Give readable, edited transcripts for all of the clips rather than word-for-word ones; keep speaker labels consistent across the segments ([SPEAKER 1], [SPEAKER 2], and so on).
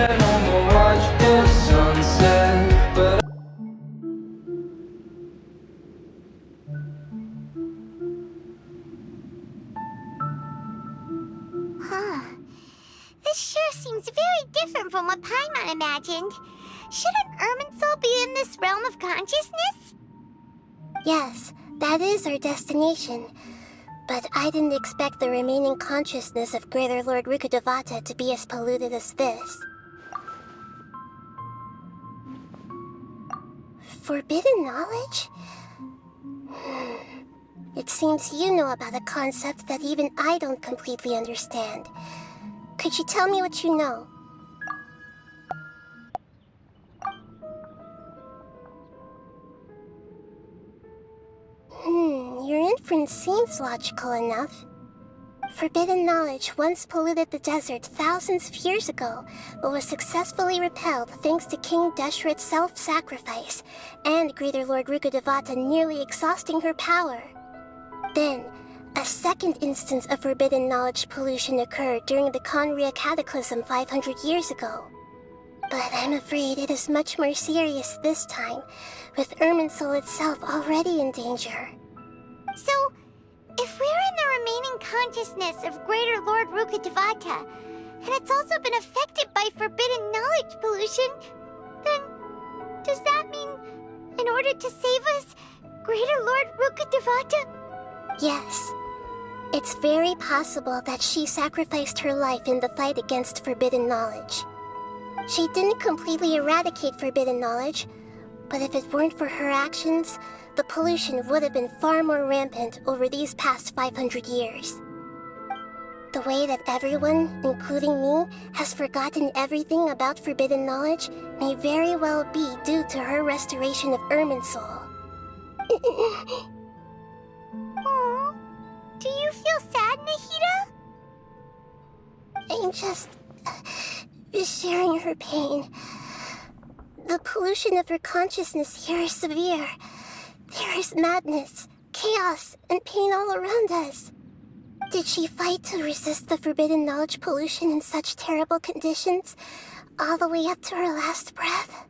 [SPEAKER 1] can't no more watch the sunset, but
[SPEAKER 2] Huh. This sure seems very different from what Paimon imagined. Shouldn't Irminsul be in this realm of consciousness?
[SPEAKER 3] Yes, that is our destination. But I didn't expect the remaining consciousness of Greater Lord Rukkhadevata to be as polluted as this. Forbidden knowledge? It seems you know about a concept that even I don't completely understand. Could you tell me what you know? Your inference seems logical enough. Forbidden knowledge once polluted the desert thousands of years ago, but was successfully repelled thanks to King Deshret's self-sacrifice, and Greater Lord Rukkhadevata nearly exhausting her power. Then, a second instance of forbidden knowledge pollution occurred during the Conria Cataclysm 500 years ago. But I'm afraid it is much more serious this time, with Irminsul itself already in danger.
[SPEAKER 2] So, if we're in the remaining consciousness of Greater Lord Rukkhadevata, and it's also been affected by forbidden knowledge pollution, then does that mean, in order to save us, Greater Lord Rukkhadevata?
[SPEAKER 3] Yes. It's very possible that she sacrificed her life in the fight against forbidden knowledge. She didn't completely eradicate forbidden knowledge, but if it weren't for her actions, the pollution would have been far more rampant over these past 500 years. The way that everyone, including me, has forgotten everything about forbidden knowledge may very well be due to her restoration of Irminsul.
[SPEAKER 2] Aww. Do you feel sad, Nahida?
[SPEAKER 3] I'm just sharing her pain. The pollution of her consciousness here is severe. There is madness, chaos, and pain all around us. Did she fight to resist the forbidden knowledge pollution in such terrible conditions, all the way up to her last breath?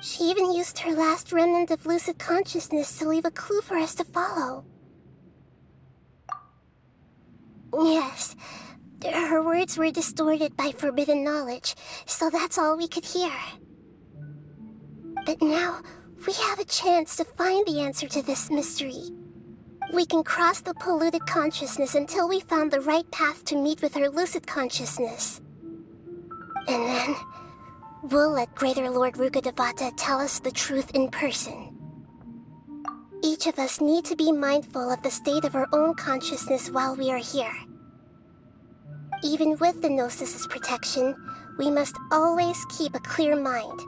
[SPEAKER 3] She even used her last remnant of lucid consciousness to leave a clue for us to follow. Yes, her words were distorted by forbidden knowledge, so that's all we could hear. But now, we have a chance to find the answer to this mystery. We can cross the polluted consciousness until we found the right path to meet with our lucid consciousness. And then, we'll let Greater Lord Rukkhadevata tell us the truth in person. Each of us need to be mindful of the state of our own consciousness while we are here. Even with the Gnosis' protection, we must always keep a clear mind.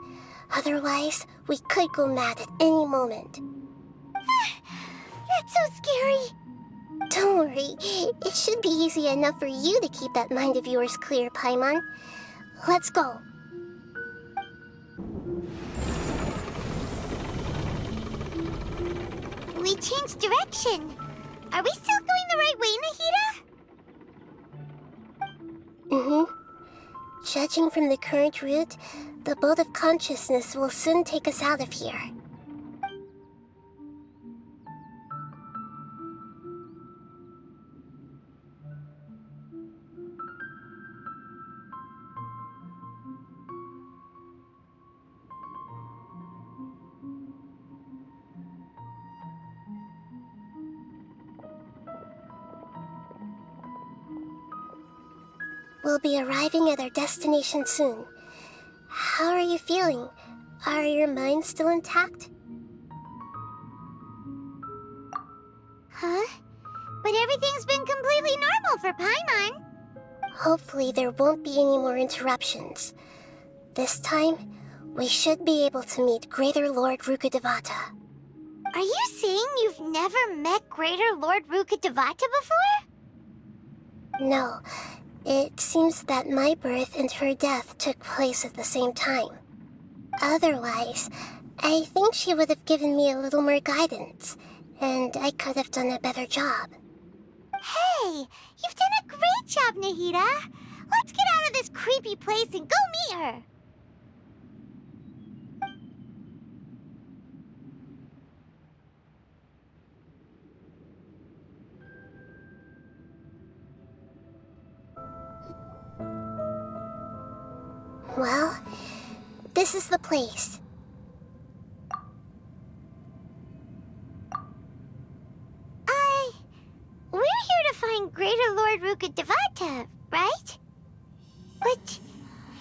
[SPEAKER 3] Otherwise, we could go mad at any moment.
[SPEAKER 2] That's so scary.
[SPEAKER 3] Don't worry, it should be easy enough for you to keep that mind of yours clear, Paimon. Let's go.
[SPEAKER 2] We changed direction. Are we still going the right way, Nahida?
[SPEAKER 3] Judging from the current route, the boat of consciousness will soon take us out of here. We'll be arriving at our destination soon. How are you feeling? Are your minds still intact?
[SPEAKER 2] Huh? But everything's been completely normal for Paimon.
[SPEAKER 3] Hopefully there won't be any more interruptions. This time, we should be able to meet Greater Lord Rukkhadevata.
[SPEAKER 2] Are you saying you've never met Greater Lord Rukkhadevata before?
[SPEAKER 3] No. It seems that my birth and her death took place at the same time. Otherwise, I think she would have given me a little more guidance, and I could have done a better job.
[SPEAKER 2] Hey, you've done a great job, Nahida. Let's get out of this creepy place and go meet her!
[SPEAKER 3] Well, this is the place.
[SPEAKER 2] We're here to find Greater Lord Rukkhadevata, right? But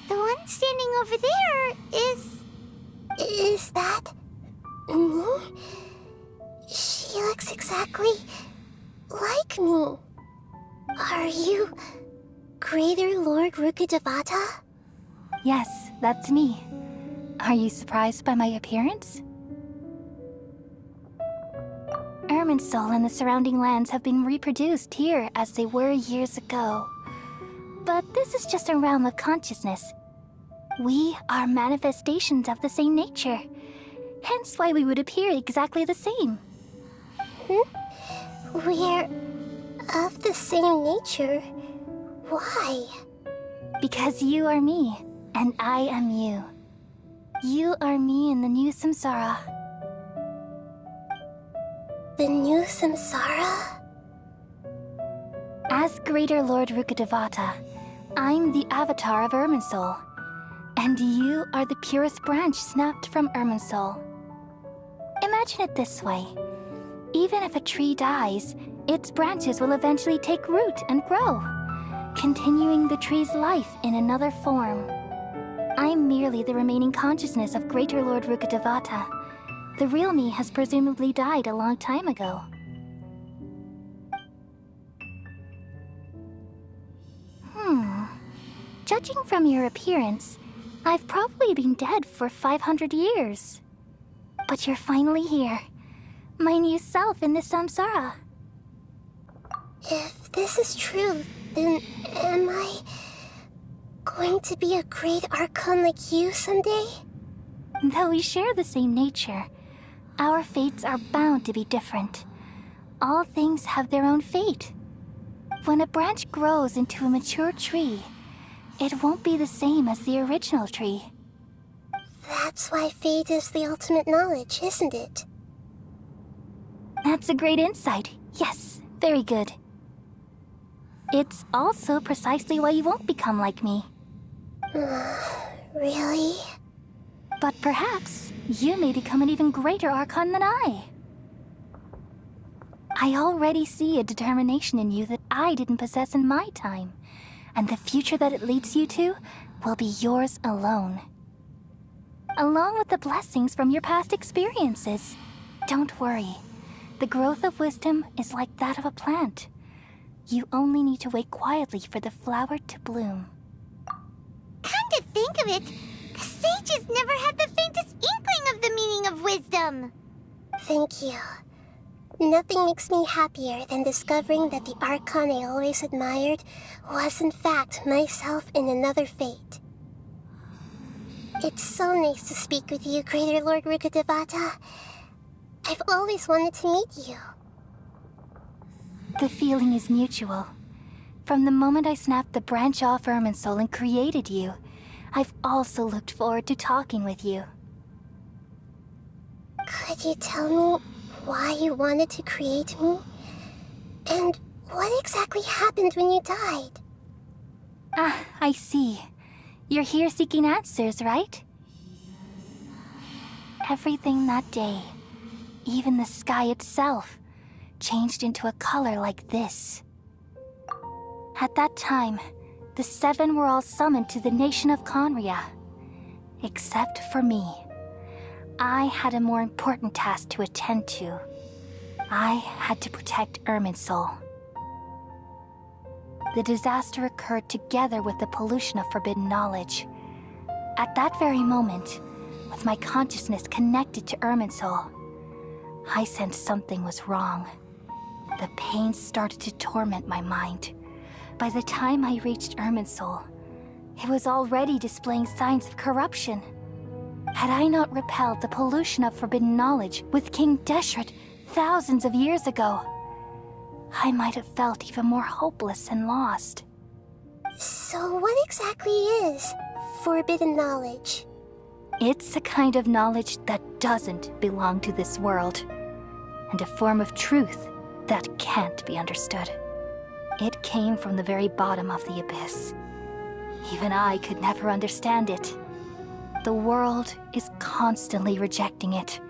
[SPEAKER 2] the one standing over there is...
[SPEAKER 3] Is that me? She looks exactly like me. Are you Greater Lord Rukkhadevata?
[SPEAKER 4] Yes, that's me. Are you surprised by my appearance? Irminsul and the surrounding lands have been reproduced here as they were years ago. But this is just a realm of consciousness. We are manifestations of the same nature. Hence why we would appear exactly the same.
[SPEAKER 3] We're of the same nature. Why?
[SPEAKER 4] Because you are me, and I am you. You are me in the new samsara.
[SPEAKER 3] The new samsara?
[SPEAKER 4] As Greater Lord Rukkhadevata, I'm the avatar of Irminsul, and you are the purest branch snapped from Irminsul. Imagine it this way. Even if a tree dies, its branches will eventually take root and grow, continuing the tree's life in another form. I'm merely the remaining consciousness of Greater Lord Rukkhadevata. The real me has presumably died a long time ago. Judging from your appearance, I've probably been dead for 500 years. But you're finally here. My new self in the samsara.
[SPEAKER 3] If this is true, then am I going to be a great Archon like you someday?
[SPEAKER 4] Though we share the same nature, our fates are bound to be different. All things have their own fate. When a branch grows into a mature tree, it won't be the same as the original tree.
[SPEAKER 3] That's why fate is the ultimate knowledge, isn't it?
[SPEAKER 4] That's a great insight. Yes, very good. It's also precisely why you won't become like me.
[SPEAKER 3] Really?
[SPEAKER 4] But perhaps you may become an even greater Archon than I. I already see a determination in you that I didn't possess in my time, and the future that it leads you to will be yours alone. Along with the blessings from your past experiences. Don't worry. The growth of wisdom is like that of a plant. You only need to wait quietly for the flower to bloom.
[SPEAKER 2] Come to think of it, the sages never had the faintest inkling of the meaning of wisdom.
[SPEAKER 3] Thank you. Nothing makes me happier than discovering that the Archon I always admired was in fact myself in another fate. It's so nice to speak with you, Greater Lord Rukkhadevata. I've always wanted to meet you.
[SPEAKER 4] The feeling is mutual. From the moment I snapped the branch off Irminsul and created you, I've also looked forward to talking with you.
[SPEAKER 3] Could you tell me why you wanted to create me? And what exactly happened when you died?
[SPEAKER 4] Ah, I see. You're here seeking answers, right? Everything that day, even the sky itself, changed into a color like this. At that time, the seven were all summoned to the nation of Conria. Except for me. I had a more important task to attend to. I had to protect Irminsul. The disaster occurred together with the pollution of forbidden knowledge. At that very moment, with my consciousness connected to Irminsul, I sensed something was wrong. The pain started to torment my mind. By the time I reached Irminsul, it was already displaying signs of corruption. Had I not repelled the pollution of forbidden knowledge with King Deshret thousands of years ago, I might have felt even more hopeless and lost.
[SPEAKER 3] So what exactly is forbidden knowledge?
[SPEAKER 4] It's a kind of knowledge that doesn't belong to this world, and a form of truth that can't be understood. It came from the very bottom of the abyss. Even I could never understand it. The world is constantly rejecting it,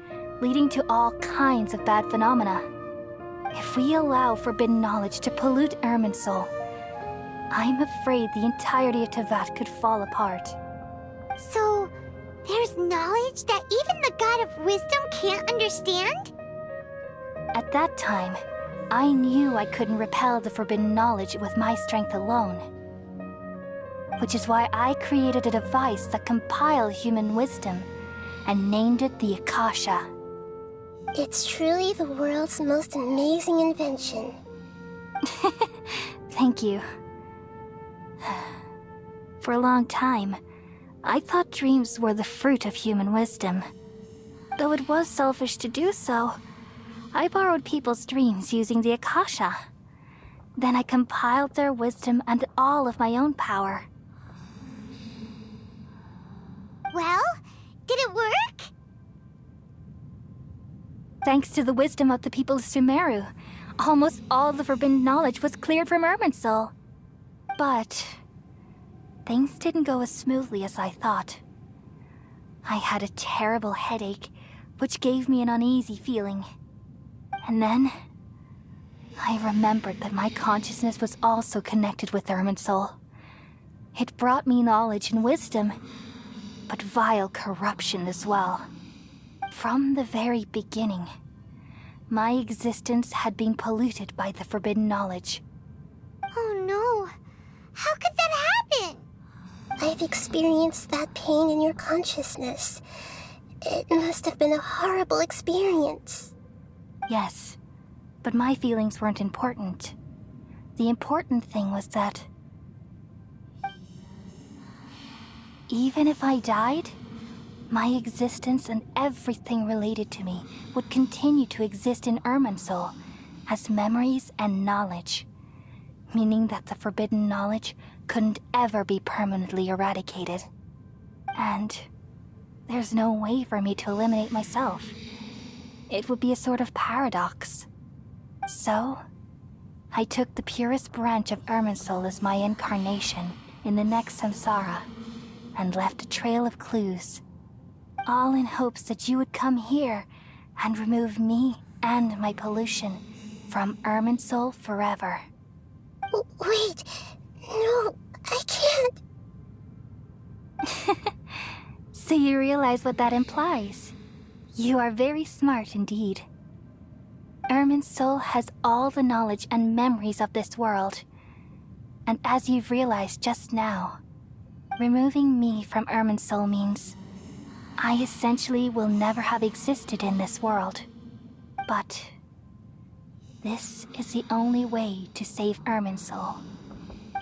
[SPEAKER 4] leading to all kinds of bad phenomena. If we allow forbidden knowledge to pollute Irminsul, I'm afraid the entirety of Teyvat could fall apart.
[SPEAKER 2] So, there's knowledge that even the God of Wisdom can't understand?
[SPEAKER 4] At that time, I knew I couldn't repel the forbidden knowledge with my strength alone. Which is why I created a device that compiled human wisdom and named it the Akasha.
[SPEAKER 3] It's truly the world's most amazing invention.
[SPEAKER 4] Thank you. For a long time, I thought dreams were the fruit of human wisdom. Though it was selfish to do so, I borrowed people's dreams using the Akasha. Then I compiled their wisdom and all of my own power.
[SPEAKER 2] Well, did it work?
[SPEAKER 4] Thanks to the wisdom of the people of Sumeru, almost all the forbidden knowledge was cleared from Irminsul. But things didn't go as smoothly as I thought. I had a terrible headache, which gave me an uneasy feeling. And then I remembered that my consciousness was also connected with Irminsul. It brought me knowledge and wisdom, but vile corruption as well. From the very beginning, my existence had been polluted by the forbidden knowledge.
[SPEAKER 2] Oh no. How could that happen?
[SPEAKER 3] I've experienced that pain in your consciousness. It must have been a horrible experience.
[SPEAKER 4] Yes, but my feelings weren't important. The important thing was that even if I died, my existence and everything related to me would continue to exist in Irminsul as memories and knowledge, meaning that the forbidden knowledge couldn't ever be permanently eradicated. And there's no way for me to eliminate myself. It would be a sort of paradox. So, I took the purest branch of Irminsul as my incarnation in the next samsara, and left a trail of clues, all in hopes that you would come here and remove me and my pollution from Irminsul forever.
[SPEAKER 3] Wait, no, I can't.
[SPEAKER 4] So you realize what that implies? You are very smart indeed. Irminsul has all the knowledge and memories of this world. And as you've realized just now, removing me from Irminsul means I essentially will never have existed in this world. But this is the only way to save Irminsul.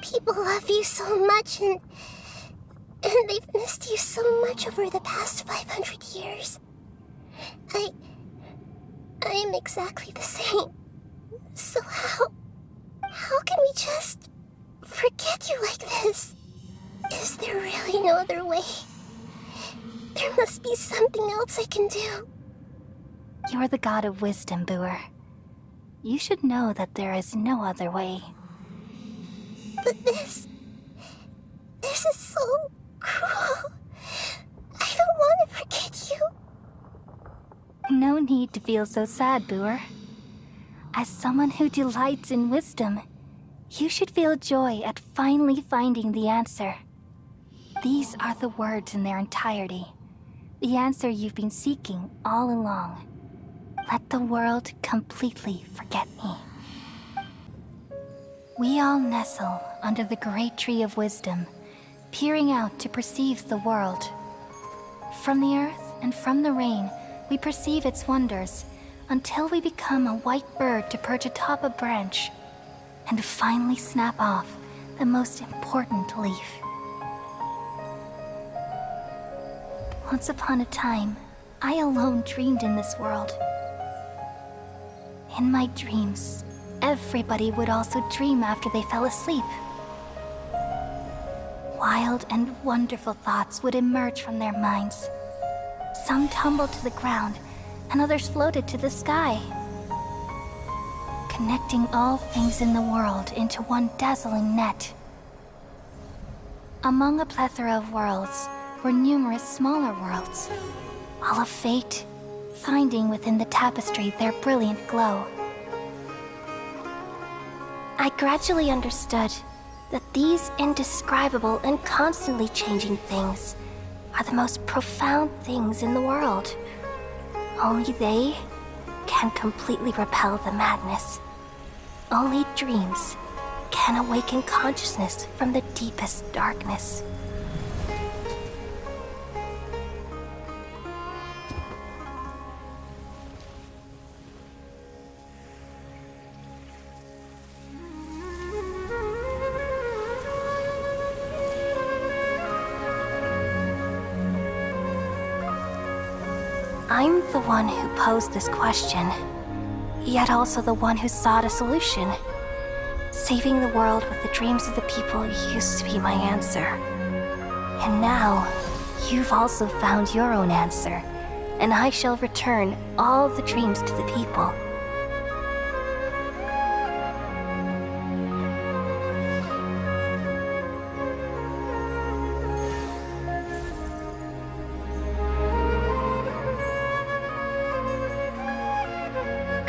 [SPEAKER 3] People love you so much, and they've missed you so much over the past 500 years. I am exactly the same. So how can we just forget you like this? Is there really no other way? There must be something else I can do.
[SPEAKER 4] You're the god of wisdom, Booer. You should know that there is no other way.
[SPEAKER 3] But this is so cruel. I don't want to forget you.
[SPEAKER 4] No need to feel so sad, Booer. As someone who delights in wisdom, you should feel joy at finally finding the answer. These are the words in their entirety. The answer you've been seeking all along. Let the world completely forget me. We all nestle under the great tree of wisdom, peering out to perceive the world. From the earth and from the rain, we perceive its wonders, until we become a white bird to perch atop a branch, and finally snap off the most important leaf. Once upon a time, I alone dreamed in this world. In my dreams, everybody would also dream after they fell asleep. wild and wonderful thoughts would emerge from their minds. Some tumbled to the ground, and others floated to the sky, connecting all things in the world into one dazzling net. Among a plethora of worlds were numerous smaller worlds, all of fate, finding within the tapestry their brilliant glow. I gradually understood that these indescribable and constantly changing things are the most profound things in the world. Only they can completely repel the madness. Only dreams can awaken consciousness from the deepest darkness. I'm the one who posed this question, yet also the one who sought a solution. Saving the world with the dreams of the people used to be my answer. And now, you've also found your own answer, and I shall return all the dreams to the people.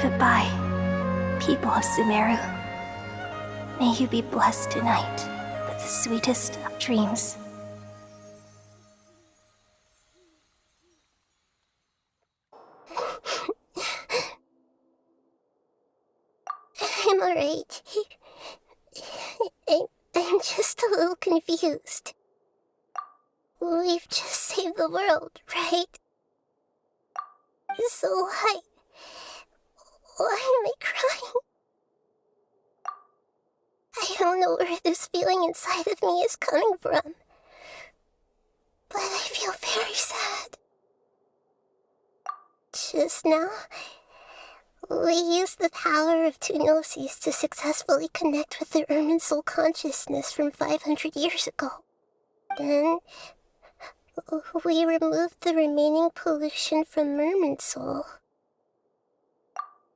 [SPEAKER 4] Goodbye, people of Sumeru. May you be blessed tonight with the sweetest of dreams.
[SPEAKER 3] I'm alright. I'm just a little confused. We've just saved the world, right? So why am I crying? I don't know where this feeling inside of me is coming from, but I feel very sad. Just now, we used the power of two gnosis to successfully connect with the Irminsul consciousness from 500 years ago. Then, we removed the remaining pollution from Irminsul.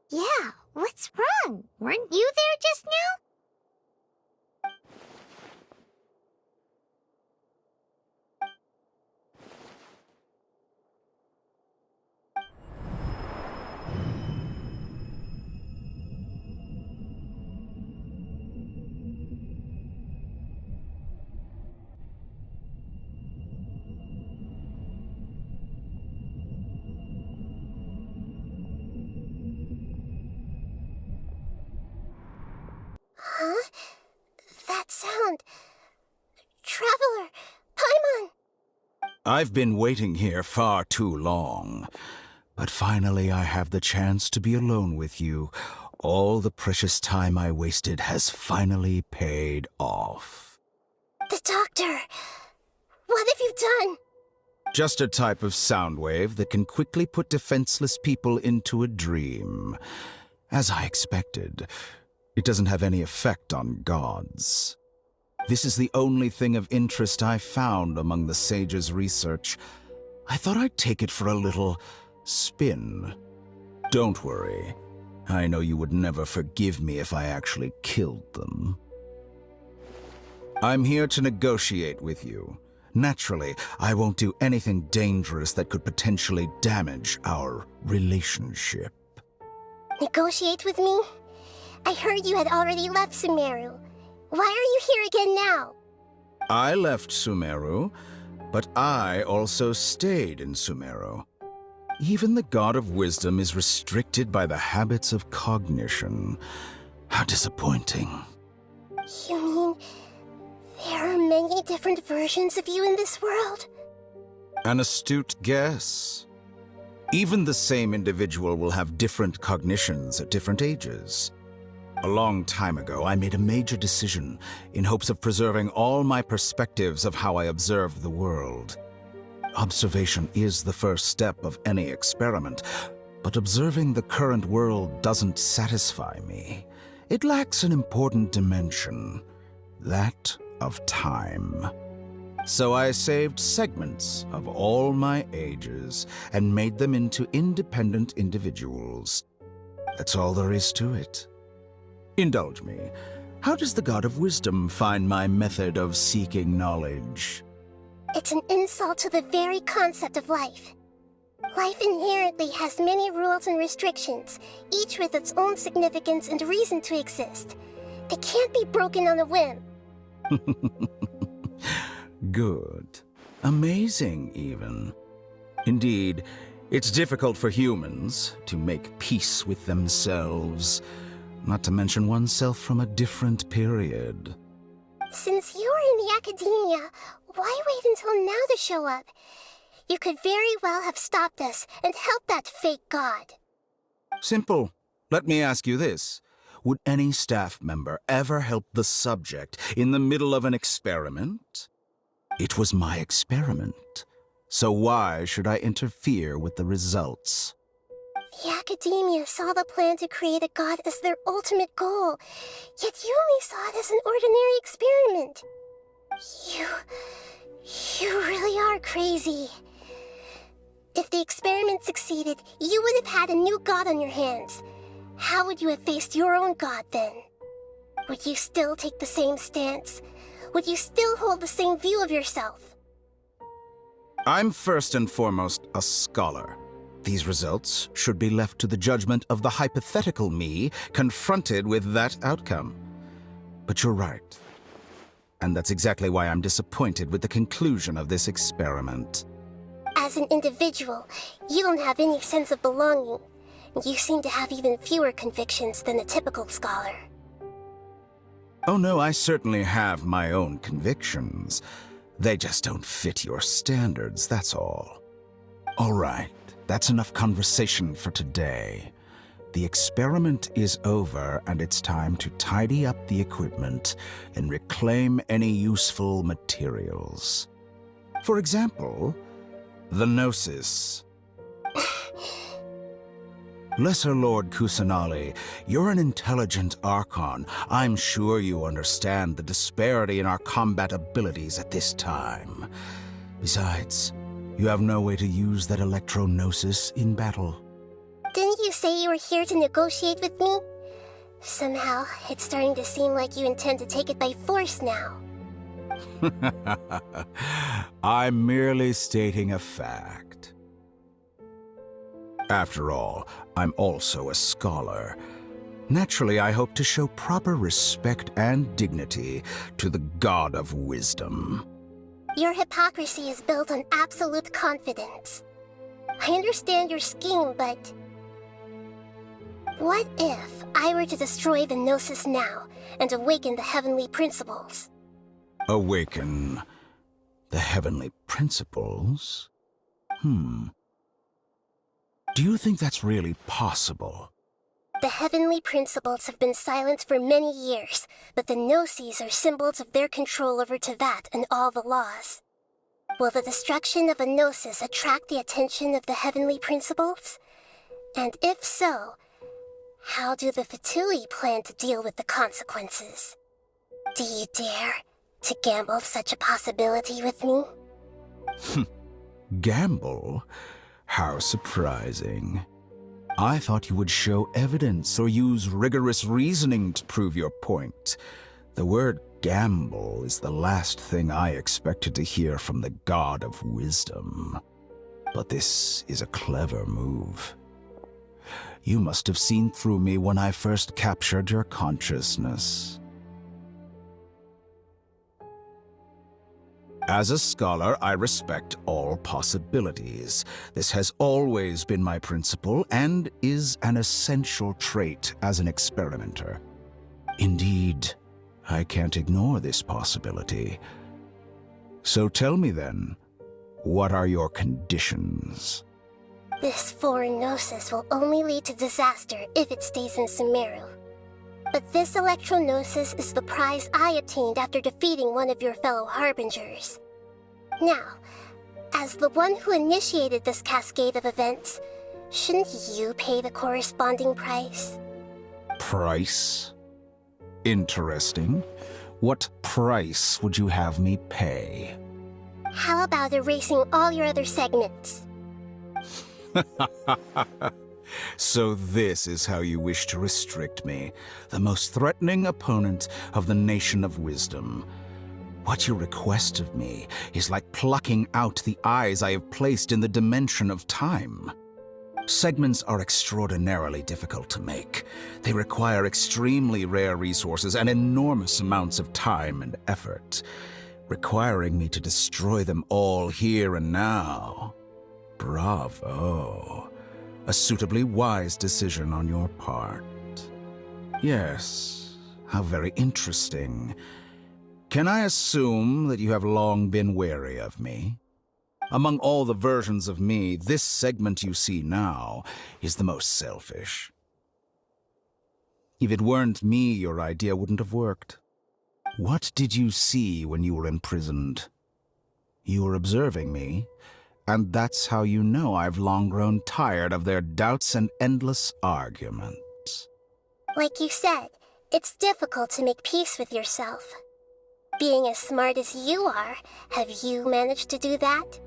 [SPEAKER 2] Yeah, what's wrong? Weren't you there just now?
[SPEAKER 3] Huh? That sound. Traveler! Paimon!
[SPEAKER 5] I've been waiting here far too long. But finally I have the chance to be alone with you. All the precious time I wasted has finally paid off.
[SPEAKER 3] The doctor! What have you done?
[SPEAKER 5] Just a type of sound wave that can quickly put defenseless people into a dream. As I expected, it doesn't have any effect on gods. This is the only thing of interest I found among the sage's research. I thought I'd take it for a little spin. Don't worry. I know you would never forgive me if I actually killed them. I'm here to negotiate with you. Naturally, I won't do anything dangerous that could potentially damage our relationship.
[SPEAKER 3] Negotiate with me? I heard you had already left Sumeru. Why are you here again now?
[SPEAKER 5] I left Sumeru, but I also stayed in Sumeru. Even the God of Wisdom is restricted by the habits of cognition. How disappointing.
[SPEAKER 3] You mean there are many different versions of you in this world?
[SPEAKER 5] An astute guess. Even the same individual will have different cognitions at different ages. A long time ago, I made a major decision in hopes of preserving all my perspectives of how I observed the world. Observation is the first step of any experiment, but observing the current world doesn't satisfy me. It lacks an important dimension, that of time. So I saved segments of all my ages and made them into independent individuals. That's all there is to it. Indulge me. How does the God of Wisdom find my method of seeking knowledge?
[SPEAKER 3] It's an insult to the very concept of life. Life inherently has many rules and restrictions, each with its own significance and reason to exist. They can't be broken on a whim.
[SPEAKER 5] Good. Amazing, even. Indeed, it's difficult for humans to make peace with themselves, not to mention oneself from a different period.
[SPEAKER 3] Since you're in the academia, why wait until now to show up? You could very well have stopped us and helped that fake god.
[SPEAKER 5] Simple. Let me ask you this. Would any staff member ever help the subject in the middle of an experiment? It was my experiment. So why should I interfere with the results?
[SPEAKER 3] The academia saw the plan to create a god as their ultimate goal, yet you only saw it as an ordinary experiment. You really are crazy. If the experiment succeeded, you would have had a new god on your hands. How would you have faced your own god then? Would you still take the same stance? Would you still hold the same view of yourself?
[SPEAKER 5] I'm first and foremost a scholar. These results should be left to the judgment of the hypothetical me confronted with that outcome. But you're right. And that's exactly why I'm disappointed with the conclusion of this experiment.
[SPEAKER 3] As an individual, you don't have any sense of belonging. You seem to have even fewer convictions than a typical scholar.
[SPEAKER 5] Oh no, I certainly have my own convictions. They just don't fit your standards, that's all. All right, that's enough conversation for today. The experiment is over, and it's time to tidy up the equipment and reclaim any useful materials. For example, the Gnosis. Lesser Lord Kusanali, you're an intelligent Archon. I'm sure you understand the disparity in our combat abilities at this time. Besides, you have no way to use that Electro-Gnosis in battle.
[SPEAKER 3] Didn't you say you were here to negotiate with me? Somehow, it's starting to seem like you intend to take it by force now.
[SPEAKER 5] I'm merely stating a fact. After all, I'm also a scholar. Naturally, I hope to show proper respect and dignity to the God of Wisdom.
[SPEAKER 3] Your hypocrisy is built on absolute confidence. I understand your scheme, but... what if I were to destroy the Gnosis now and awaken the heavenly principles?
[SPEAKER 5] Awaken the heavenly principles? Do you think that's really possible?
[SPEAKER 3] The heavenly principles have been silent for many years, but the Gnosis are symbols of their control over Teyvat and all the laws. Will the destruction of a Gnosis attract the attention of the heavenly principles? And if so, how do the Fatui plan to deal with the consequences? Do you dare to gamble such a possibility with me?
[SPEAKER 5] Gamble? How surprising. I thought you would show evidence or use rigorous reasoning to prove your point. The word gamble is the last thing I expected to hear from the God of Wisdom. But this is a clever move. You must have seen through me when I first captured your consciousness. As a scholar, I respect all possibilities. This has always been my principle and is an essential trait as an experimenter. Indeed, I can't ignore this possibility. So tell me then, what are your conditions?
[SPEAKER 3] This foreign Gnosis will only lead to disaster if it stays in Sumeru. But this Electro-Gnosis is the prize I obtained after defeating one of your fellow Harbingers. Now, as the one who initiated this cascade of events, shouldn't you pay the corresponding price?
[SPEAKER 5] Price? Interesting. What price would you have me pay?
[SPEAKER 3] How about erasing all your other segments?
[SPEAKER 5] So this is how you wish to restrict me, the most threatening opponent of the Nation of Wisdom. What you request of me is like plucking out the eyes I have placed in the dimension of time. Segments are extraordinarily difficult to make. They require extremely rare resources and enormous amounts of time and effort, requiring me to destroy them all here and now. Bravo. A suitably wise decision on your part. Yes, how very interesting. Can I assume that you have long been wary of me? Among all the versions of me, this segment you see now is the most selfish. If it weren't me, your idea wouldn't have worked. What did you see when you were imprisoned? You were observing me, and that's how you know I've long grown tired of their doubts and endless arguments.
[SPEAKER 3] Like you said, it's difficult to make peace with yourself. Being as smart as you are, have you managed to do that?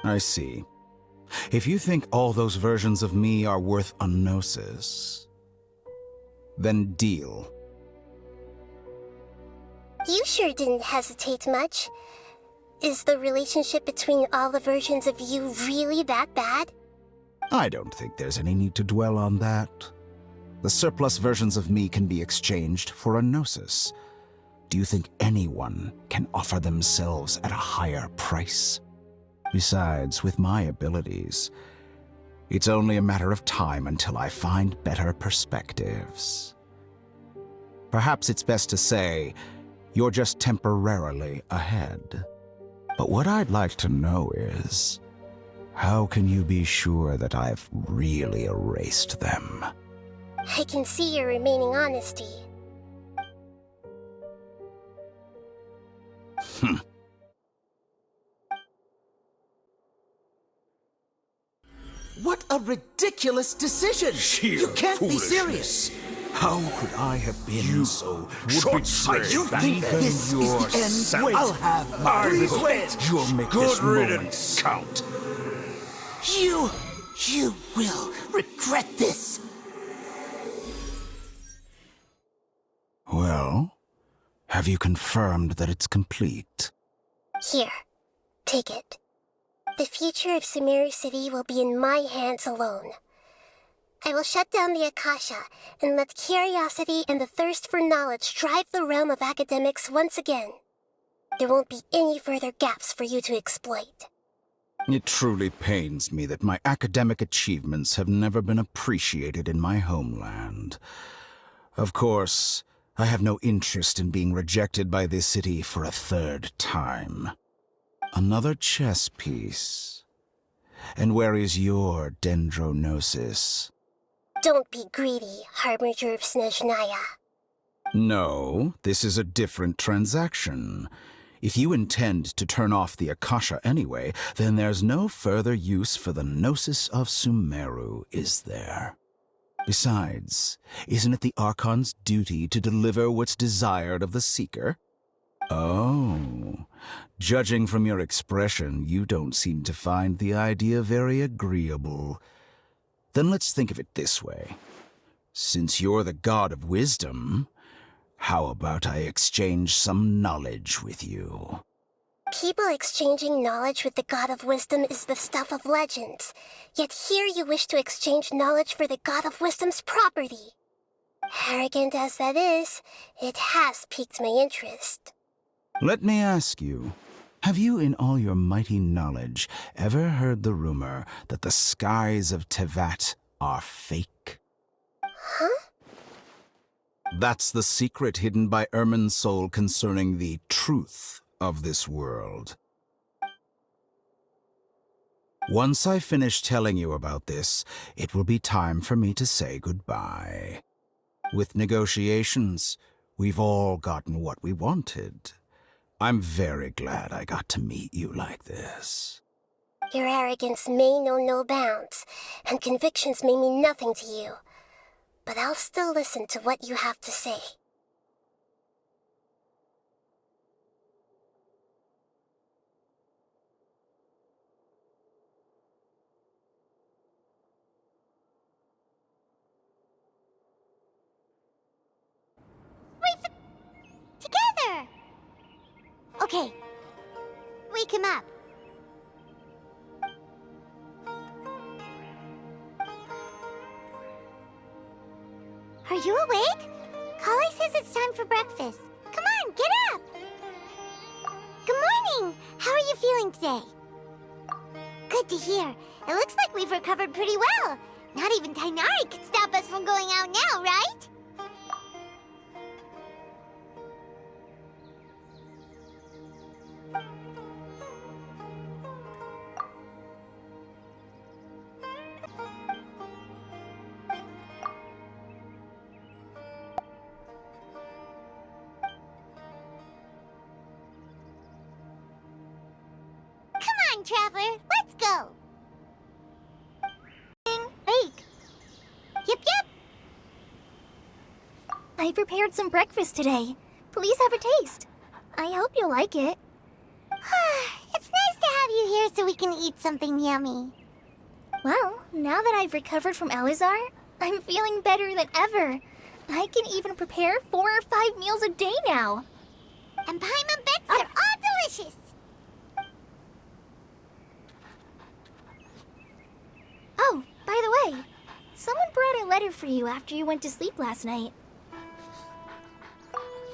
[SPEAKER 5] I see. If you think all those versions of me are worth a gnosis, then deal.
[SPEAKER 3] You sure didn't hesitate much. Is the relationship between all the versions of you really that bad?
[SPEAKER 5] I don't think there's any need to dwell on that. The surplus versions of me can be exchanged for a gnosis. Do you think anyone can offer themselves at a higher price? Besides, with my abilities, it's only a matter of time until I find better perspectives. Perhaps it's best to say, you're just temporarily ahead. But what I'd like to know is, how can you be sure that I've really erased them?
[SPEAKER 3] I can see your remaining honesty.
[SPEAKER 6] What a ridiculous decision! You can't be serious!
[SPEAKER 5] How could I have been so short-sighted?
[SPEAKER 6] You think this is the end? Well, I'll have my revenge!
[SPEAKER 5] You'll make this moment count.
[SPEAKER 6] You will regret this!
[SPEAKER 5] Well, have you confirmed that it's complete?
[SPEAKER 3] Here, take it. The future of Sumeru City will be in my hands alone. I will shut down the Akasha and let curiosity and the thirst for knowledge drive the realm of academics once again. There won't be any further gaps for you to exploit.
[SPEAKER 5] It truly pains me that my academic achievements have never been appreciated in my homeland. Of course, I have no interest in being rejected by this city for a third time. Another chess piece. And where is your dendronosis?
[SPEAKER 3] Don't be greedy, Harbinger of Snezhnaya.
[SPEAKER 5] No, this is a different transaction. If you intend to turn off the Akasha anyway, then there's no further use for the Gnosis of Sumeru, is there? Besides, isn't it the Archon's duty to deliver what's desired of the Seeker? Oh, judging from your expression, you don't seem to find the idea very agreeable. Then let's think of it this way. Since you're the god of wisdom, how about I exchange some knowledge with you?
[SPEAKER 3] People exchanging knowledge with the God of Wisdom is the stuff of legends. Yet here you wish to exchange knowledge for the God of Wisdom's property. Arrogant as that is, it has piqued my interest.
[SPEAKER 5] Let me ask you, have you in all your mighty knowledge ever heard the rumor that the skies of Tevat are fake?
[SPEAKER 3] Huh?
[SPEAKER 5] That's the secret hidden by Irminsul concerning the truth of this world. Once I finish telling you about this, it will be time for me to say goodbye. With negotiations, we've all gotten what we wanted. I'm very glad I got to meet you like this.
[SPEAKER 3] Your arrogance may know no bounds, and convictions may mean nothing to you. But I'll still listen to what you have to say.
[SPEAKER 2] Okay. Wake him up. Are you awake? Kale says it's time for breakfast. Come on, get up! Good morning! How are you feeling today? Good to hear. It looks like we've recovered pretty well. Not even Tainari could stop us from going out now, right? Come on, Traveler, let's go! Wake! Yep, yep!
[SPEAKER 3] I prepared some breakfast today. Please have a taste. I hope you'll like it.
[SPEAKER 2] It's nice to have you here so we can eat something yummy.
[SPEAKER 3] Well, now that I've recovered from Elazar, I'm feeling better than ever. I can even prepare 4 or 5 meals a day now.
[SPEAKER 2] And Paimon bets they're all delicious!
[SPEAKER 3] Oh, by the way, someone brought a letter for you after you went to sleep last night.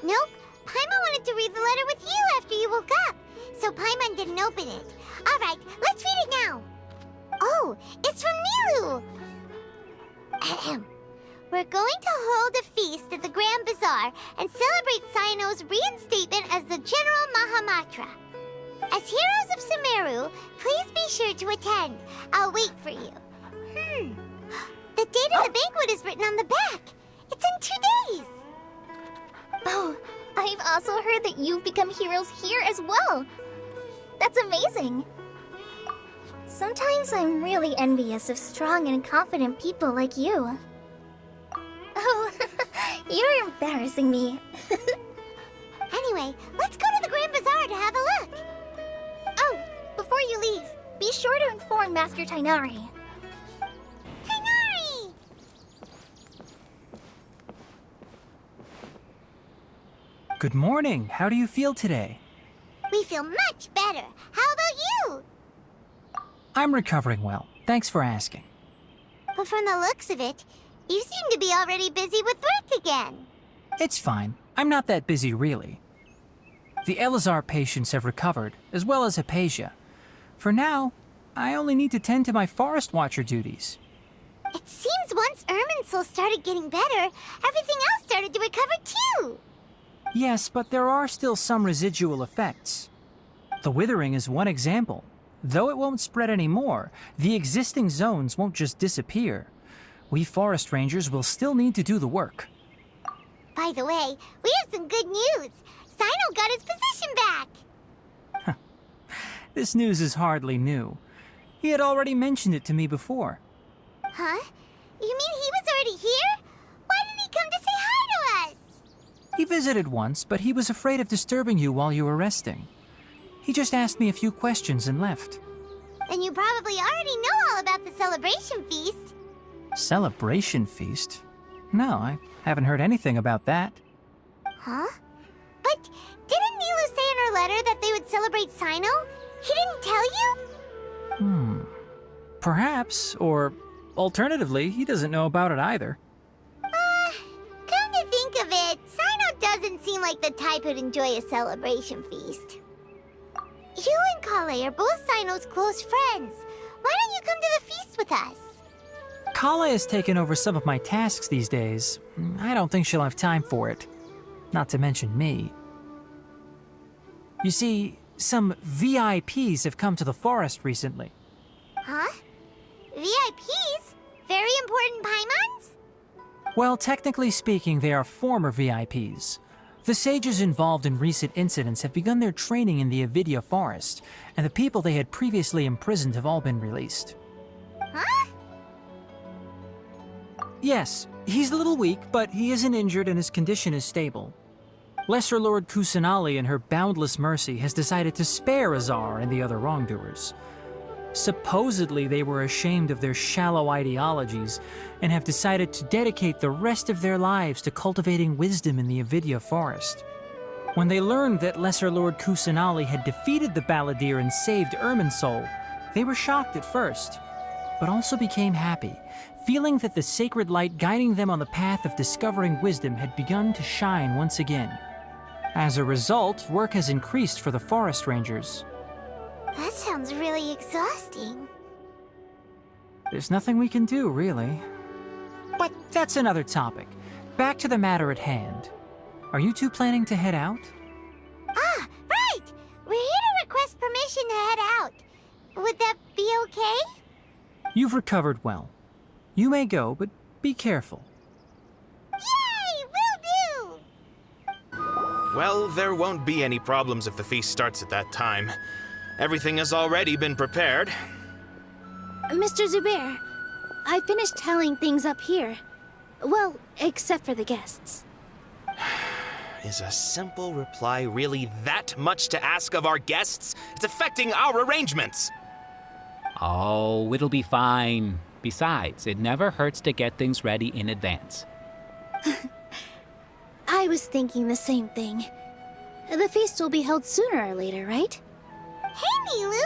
[SPEAKER 2] Nope, Paimon wanted to read the letter with you after you woke up, so Paimon didn't open it. Alright, let's read it now. Oh, it's from Nilu! Ahem. We're going to hold a feast at the Grand Bazaar and celebrate Cyano's reinstatement as the General Mahamatra. As heroes of Sumeru, please be sure to attend. I'll wait for you. The date of the banquet is written on the back. It's in 2 days.
[SPEAKER 3] Oh, I've also heard that you've become heroes here as well. That's amazing. Sometimes I'm really envious of strong and confident people like you. Oh, you're embarrassing me.
[SPEAKER 2] Anyway, let's go to the Grand Bazaar to have a look.
[SPEAKER 3] Oh, before you leave, be sure to inform Master Tainari.
[SPEAKER 2] Tainari!
[SPEAKER 7] Good morning. How do you feel today?
[SPEAKER 2] We feel much better. How about you?
[SPEAKER 7] I'm recovering well. Thanks for asking.
[SPEAKER 2] But from the looks of it, you seem to be already busy with work again.
[SPEAKER 7] It's fine. I'm not that busy, really. The Elazar patients have recovered, as well as Hypatia. For now, I only need to tend to my Forest Watcher duties.
[SPEAKER 2] It seems once Irminsul started getting better, everything else started to recover too.
[SPEAKER 7] Yes, but there are still some residual effects. The withering is one example. Though it won't spread anymore, the existing zones won't just disappear. We forest rangers will still need to do the work.
[SPEAKER 2] By the way, we have some good news. Sino got his position back.
[SPEAKER 7] This news is hardly new. He had already mentioned it to me before.
[SPEAKER 2] Huh? You mean he was already here? Why didn't he come to say hi to us?
[SPEAKER 7] He visited once, but he was afraid of disturbing you while you were resting. He just asked me a few questions and left.
[SPEAKER 2] Then you probably already know all about the celebration feast.
[SPEAKER 7] Celebration feast? No, I haven't heard anything about that.
[SPEAKER 2] Huh? But didn't Nilu say in her letter that they would celebrate Sino? He didn't tell you?
[SPEAKER 7] Perhaps, or alternatively, he doesn't know about it either.
[SPEAKER 2] Come to think of it, Sino doesn't seem like the type who'd enjoy a celebration feast. You and Kale are both Sino's close friends. Why don't you come to the feast with us?
[SPEAKER 7] Kala has taken over some of my tasks these days. I don't think she'll have time for it. Not to mention me. You see, some VIPs have come to the forest recently.
[SPEAKER 2] Huh? VIPs? Very important Paimons?
[SPEAKER 7] Well, technically speaking, they are former VIPs. The sages involved in recent incidents have begun their training in the Avidya forest, and the people they had previously imprisoned have all been released.
[SPEAKER 2] Huh?
[SPEAKER 7] Yes, he's a little weak, but he isn't injured and his condition is stable. Lesser Lord Kusanali, in her boundless mercy, has decided to spare Azar and the other wrongdoers. Supposedly, they were ashamed of their shallow ideologies and have decided to dedicate the rest of their lives to cultivating wisdom in the Avidya forest. When they learned that Lesser Lord Kusanali had defeated the Balladeer and saved Irminsul, they were shocked at first, but also became happy, feeling that the sacred light guiding them on the path of discovering wisdom had begun to shine once again. As a result, work has increased for the forest rangers.
[SPEAKER 2] That sounds really exhausting.
[SPEAKER 7] There's nothing we can do, really. But that's another topic. Back to the matter at hand. Are you two planning to head out?
[SPEAKER 2] Ah, right! We're here to request permission to head out. Would that be okay?
[SPEAKER 7] You've recovered well. You may go, but be careful.
[SPEAKER 2] Yay! Will do!
[SPEAKER 8] Well, there won't be any problems if the feast starts at that time. Everything has already been prepared.
[SPEAKER 3] Mr. Zubair, I finished tallying things up here. Well, except for the guests.
[SPEAKER 8] Is a simple reply really that much to ask of our guests? It's affecting our arrangements.
[SPEAKER 9] Oh, it'll be fine. Besides, it never hurts to get things ready in advance.
[SPEAKER 3] I was thinking the same thing. The feast will be held sooner or later, right?
[SPEAKER 2] Hey, Nilu!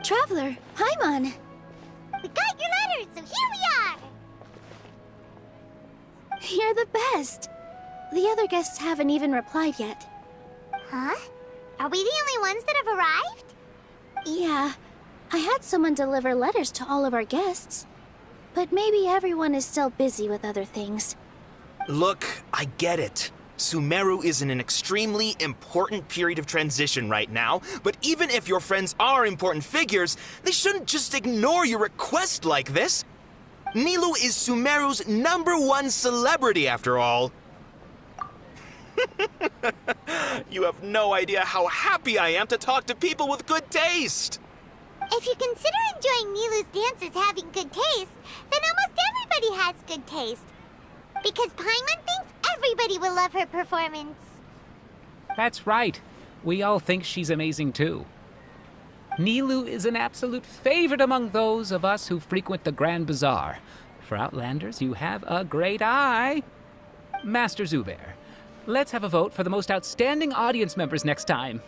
[SPEAKER 3] Traveler, Paimon!
[SPEAKER 2] We got your letters, so here we are!
[SPEAKER 3] You're the best! The other guests haven't even replied yet.
[SPEAKER 2] Huh? Are we the only ones that have arrived?
[SPEAKER 3] Yeah, I had someone deliver letters to all of our guests. But maybe everyone is still busy with other things.
[SPEAKER 8] Look, I get it. Sumeru is in an extremely important period of transition right now, but even if your friends are important figures, they shouldn't just ignore your request like this. Nilu is Sumeru's #1 celebrity, after all. You have no idea how happy I am to talk to people with good taste.
[SPEAKER 2] If you consider enjoying Nilu's dances having good taste, then almost everybody has good taste. Because Paimon thinks everybody will love her performance.
[SPEAKER 9] That's right. We all think she's amazing too. Nilu is an absolute favorite among those of us who frequent the Grand Bazaar. For Outlanders, you have a great eye. Master Zubair, let's have a vote for the most outstanding audience members next time.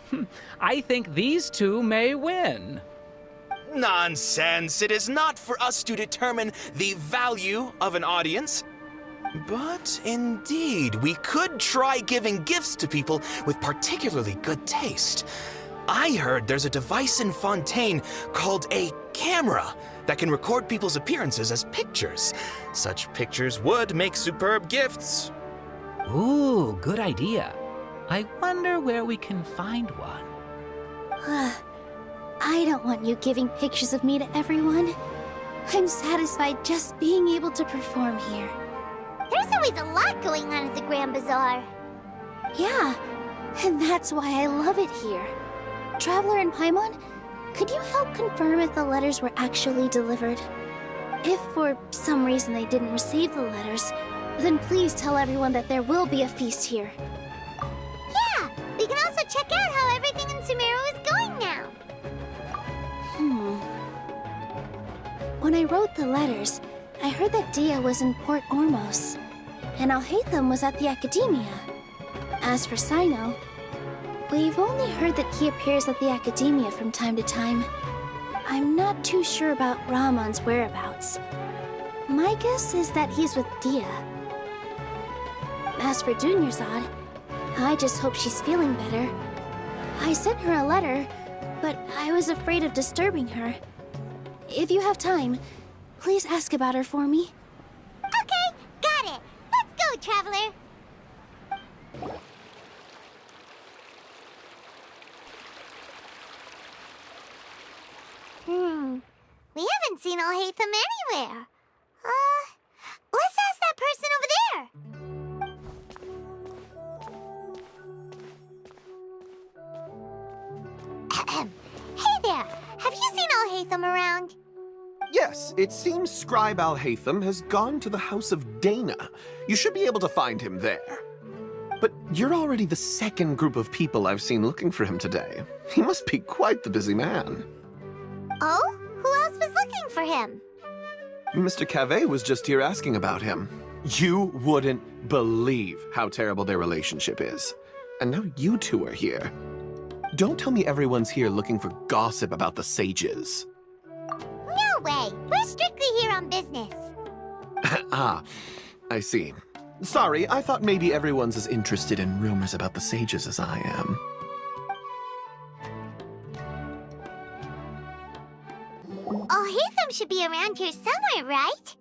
[SPEAKER 9] I think these two may win.
[SPEAKER 8] Nonsense. It is not for us to determine the value of an audience. But indeed, we could try giving gifts to people with particularly good taste. I heard there's a device in Fontaine called a camera that can record people's appearances as pictures. Such pictures would make superb gifts.
[SPEAKER 9] Ooh, good idea. I wonder where we can find one.
[SPEAKER 3] I don't want you giving pictures of me to everyone. I'm satisfied just being able to perform here.
[SPEAKER 2] There's always a lot going on at the Grand Bazaar.
[SPEAKER 3] Yeah, and that's why I love it here. Traveler and Paimon, could you help confirm if the letters were actually delivered? If for some reason they didn't receive the letters, then please tell everyone that there will be a feast here.
[SPEAKER 2] Yeah, we can also check out how everything in Sumeru is going now.
[SPEAKER 3] When I wrote the letters, I heard that Dia was in Port Ormos, and Alhaitham was at the Academia. As for Sino, we've only heard that he appears at the Academia from time to time. I'm not too sure about Ramon's whereabouts. My guess is that he's with Dia. As for Dunyarzad, I just hope she's feeling better. I sent her a letter, but I was afraid of disturbing her. If you have time, please ask about her for me.
[SPEAKER 2] Okay, got it. Let's go, Traveler. We haven't seen Alhaitham anywhere. Let's ask that person over there. Hey there, have you seen Alhaitham around?
[SPEAKER 6] Yes, it seems Scribe Alhaitham has gone to the House of Dana. You should be able to find him there. But you're already the second group of people I've seen looking for him today. He must be quite the busy man.
[SPEAKER 2] Oh? Who else was looking for him?
[SPEAKER 6] Mr. Cave was just here asking about him. You wouldn't believe how terrible their relationship is. And now you two are here. Don't tell me everyone's here looking for gossip about the sages.
[SPEAKER 2] No way! We're strictly here on business.
[SPEAKER 6] Ah, I see. Sorry, I thought maybe everyone's as interested in rumors about the sages as I am.
[SPEAKER 2] Alhaitham should be around here somewhere, right?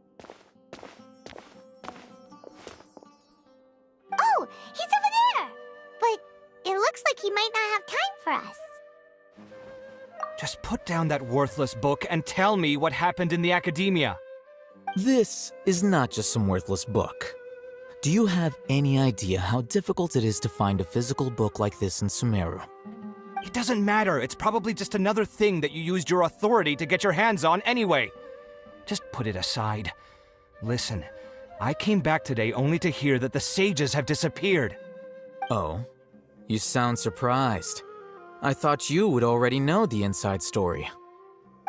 [SPEAKER 2] Oh, he's over there! But it looks like he might not have time for us.
[SPEAKER 10] Just put down that worthless book and tell me what happened in the academia.
[SPEAKER 11] This is not just some worthless book. Do you have any idea how difficult it is to find a physical book like this in Sumeru?
[SPEAKER 10] It doesn't matter. It's probably just another thing that you used your authority to get your hands on anyway. Just put it aside. Listen, I came back today only to hear that the sages have disappeared.
[SPEAKER 11] Oh, you sound surprised. I thought you would already know the inside story.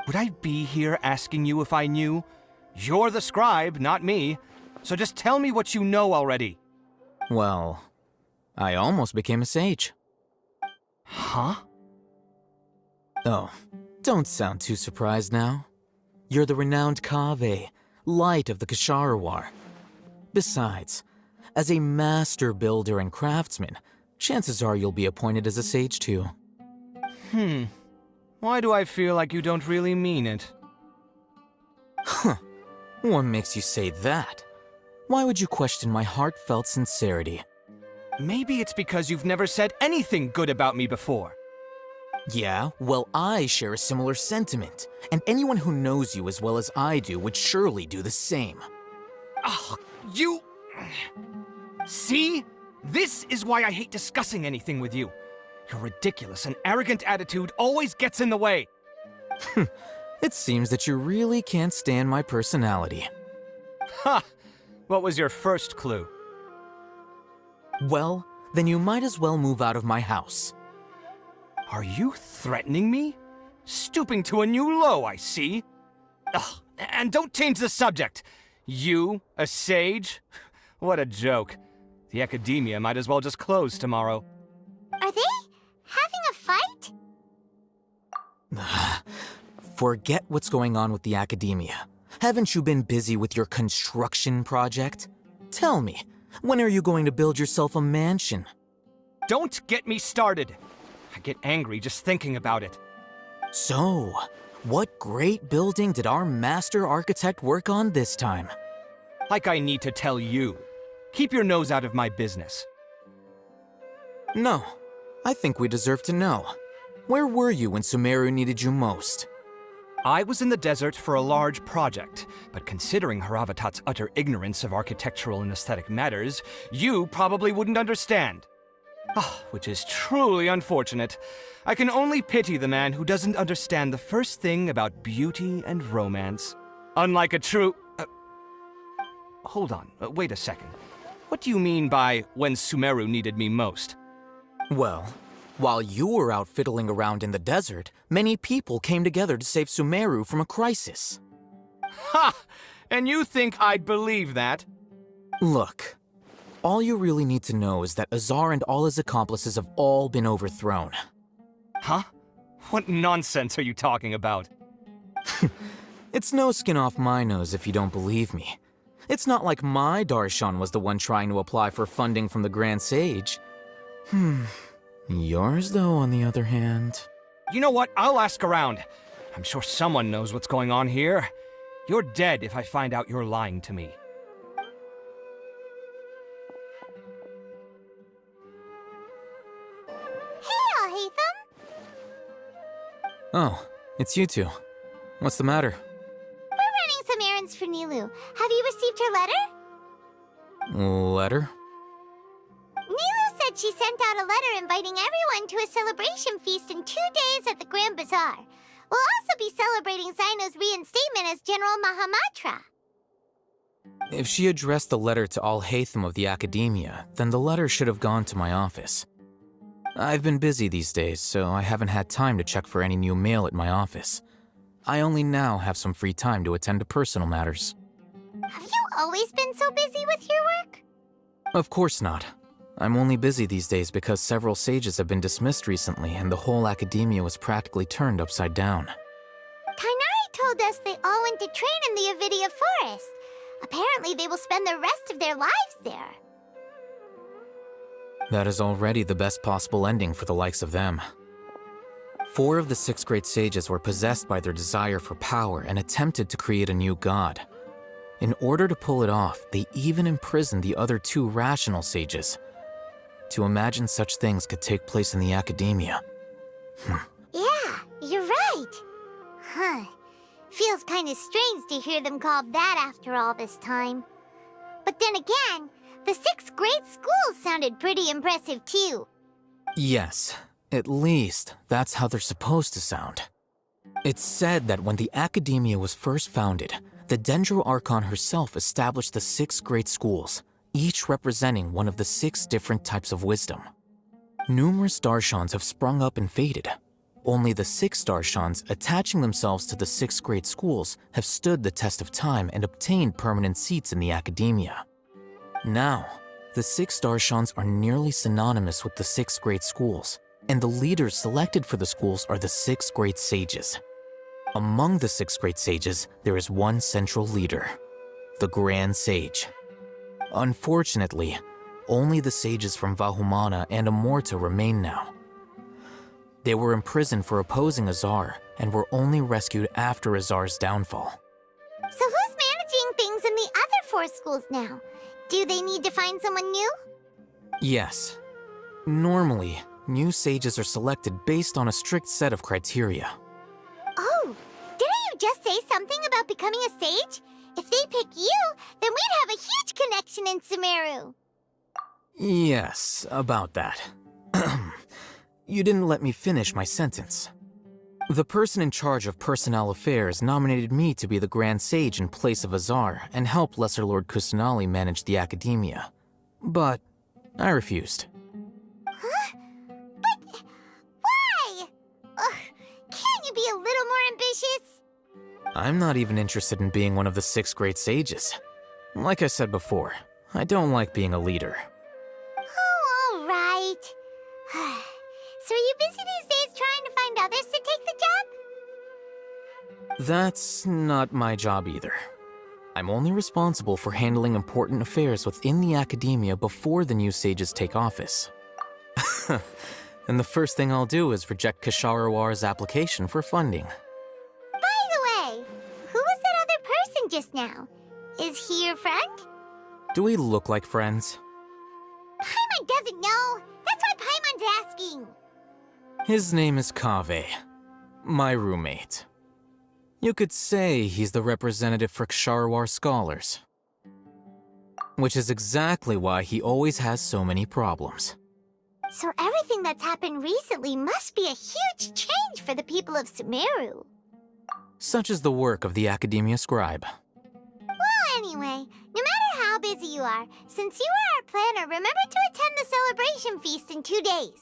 [SPEAKER 10] Would I be here asking you if I knew? You're the scribe, not me. So just tell me what you know already.
[SPEAKER 11] Well, I almost became a sage.
[SPEAKER 10] Huh?
[SPEAKER 11] Oh, don't sound too surprised now. You're the renowned Kaveh, light of the Ksharawar. Besides, as a master builder and craftsman, chances are you'll be appointed as a sage too.
[SPEAKER 10] Why do I feel like you don't really mean it?
[SPEAKER 11] Huh. What makes you say that? Why would you question my heartfelt sincerity?
[SPEAKER 10] Maybe it's because you've never said anything good about me before.
[SPEAKER 11] Yeah, well, I share a similar sentiment, and anyone who knows you as well as I do would surely do the same.
[SPEAKER 10] Oh, you... See? This is why I hate discussing anything with you. Your ridiculous and arrogant attitude always gets in the way.
[SPEAKER 11] It seems that you really can't stand my personality.
[SPEAKER 10] Ha! What was your first clue?
[SPEAKER 11] Well, then you might as well move out of my house.
[SPEAKER 10] Are you threatening me? Stooping to a new low, I see. Ugh, and don't change the subject. You, a sage? What a joke. The academia might as well just close tomorrow.
[SPEAKER 2] Are they having a fight?
[SPEAKER 11] Forget what's going on with the academia. Haven't you been busy with your construction project? Tell me, when are you going to build yourself a mansion?
[SPEAKER 10] Don't get me started. I get angry just thinking about it.
[SPEAKER 11] So, what great building did our master architect work on this time?
[SPEAKER 10] Like I need to tell you. Keep your nose out of my business.
[SPEAKER 11] No, I think we deserve to know. Where were you when Sumeru needed you most?
[SPEAKER 10] I was in the desert for a large project, but considering Haravatat's utter ignorance of architectural and aesthetic matters, you probably wouldn't understand. Which is truly unfortunate. I can only pity the man who doesn't understand the first thing about beauty and romance. Unlike a true... Hold on, wait a second. What do you mean by when Sumeru needed me most?
[SPEAKER 11] Well, while you were out fiddling around in the desert, many people came together to save Sumeru from a crisis.
[SPEAKER 10] Ha! And you think I'd believe that?
[SPEAKER 11] Look, all you really need to know is that Azar and all his accomplices have all been overthrown.
[SPEAKER 10] Huh? What nonsense are you talking about?
[SPEAKER 11] It's no skin off my nose if you don't believe me. It's not like my Darshan was the one trying to apply for funding from the Grand Sage. Yours, though, on the other hand...
[SPEAKER 10] You know what? I'll ask around. I'm sure someone knows what's going on here. You're dead if I find out you're lying to me.
[SPEAKER 2] Hey, Alhaitham!
[SPEAKER 11] Oh, it's you two. What's the matter?
[SPEAKER 2] We're running some errands for Nilu. Have you received her letter?
[SPEAKER 11] Letter?
[SPEAKER 2] Nilu said she sent out a letter inviting everyone to a celebration feast in 2 days at the Grand Bazaar. We'll also be celebrating Zaino's reinstatement as General Mahamatra.
[SPEAKER 11] If she addressed the letter to Alhaitham of the Academia, then the letter should have gone to my office. I've been busy these days, so I haven't had time to check for any new mail at my office. I only now have some free time to attend to personal matters.
[SPEAKER 2] Have you always been so busy with your work?
[SPEAKER 11] Of course not. I'm only busy these days because several sages have been dismissed recently and the whole academia was practically turned upside down.
[SPEAKER 2] Kainari told us they all went to train in the Avidia Forest. Apparently they will spend the rest of their lives there.
[SPEAKER 11] That is already the best possible ending for the likes of them. 4 of the 6 great sages were possessed by their desire for power and attempted to create a new god. In order to pull it off, they even imprisoned the other 2 rational sages. To imagine such things could take place in the academia.
[SPEAKER 2] Yeah, you're right. Huh. Feels kinda strange to hear them called that after all this time. But then again, the 6 great schools sounded pretty impressive too.
[SPEAKER 11] Yes, at least that's how they're supposed to sound. It's said that when the academia was first founded, the Dendro Archon herself established the 6 great schools, each representing one of the 6 different types of wisdom. Numerous Darshans have sprung up and faded. Only the 6 Darshans attaching themselves to the 6 great schools have stood the test of time and obtained permanent seats in the academia. Now, the 6 Darshans are nearly synonymous with the 6 great schools, and the leaders selected for the schools are the 6 great sages. Among the 6 great sages, there is one central leader, the Grand Sage. Unfortunately, only the sages from Vahumana and Amorta remain now. They were imprisoned for opposing Azar and were only rescued after Azar's downfall.
[SPEAKER 2] So who's managing things in the other 4 schools now? Do they need to find someone new?
[SPEAKER 11] Yes. Normally, new sages are selected based on a strict set of criteria.
[SPEAKER 2] Oh, didn't you just say something about becoming a sage? If they pick you, then we'd have a huge connection in Sumeru.
[SPEAKER 11] Yes, about that. You didn't let me finish my sentence. The person in charge of personnel affairs nominated me to be the Grand Sage in place of Azar and help Lesser Lord Kusanali manage the academia. But I refused.
[SPEAKER 2] Huh? But why? Ugh, can't you be a little more ambitious?
[SPEAKER 11] I'm not even interested in being one of the 6 great sages. Like I said before, I don't like being a leader.
[SPEAKER 2] Oh, all right. So are you busy these days trying to find others to take the job?
[SPEAKER 11] That's not my job either. I'm only responsible for handling important affairs within the academia before the new sages take office. And the first thing I'll do is reject Kasharawar's application for funding.
[SPEAKER 2] By the way, who was that other person just now? Is he your friend?
[SPEAKER 11] Do we look like friends?
[SPEAKER 2] Paimon doesn't know. That's why Paimon's asking.
[SPEAKER 11] His name is Kaveh, my roommate. You could say he's the representative for Ksharawar scholars. Which is exactly why he always has so many problems.
[SPEAKER 2] So everything that's happened recently must be a huge change for the people of Sumeru.
[SPEAKER 11] Such is the work of the Academia Scribe.
[SPEAKER 2] Well, anyway, no matter how busy you are, since you are our planner, remember to attend the celebration feast in 2 days.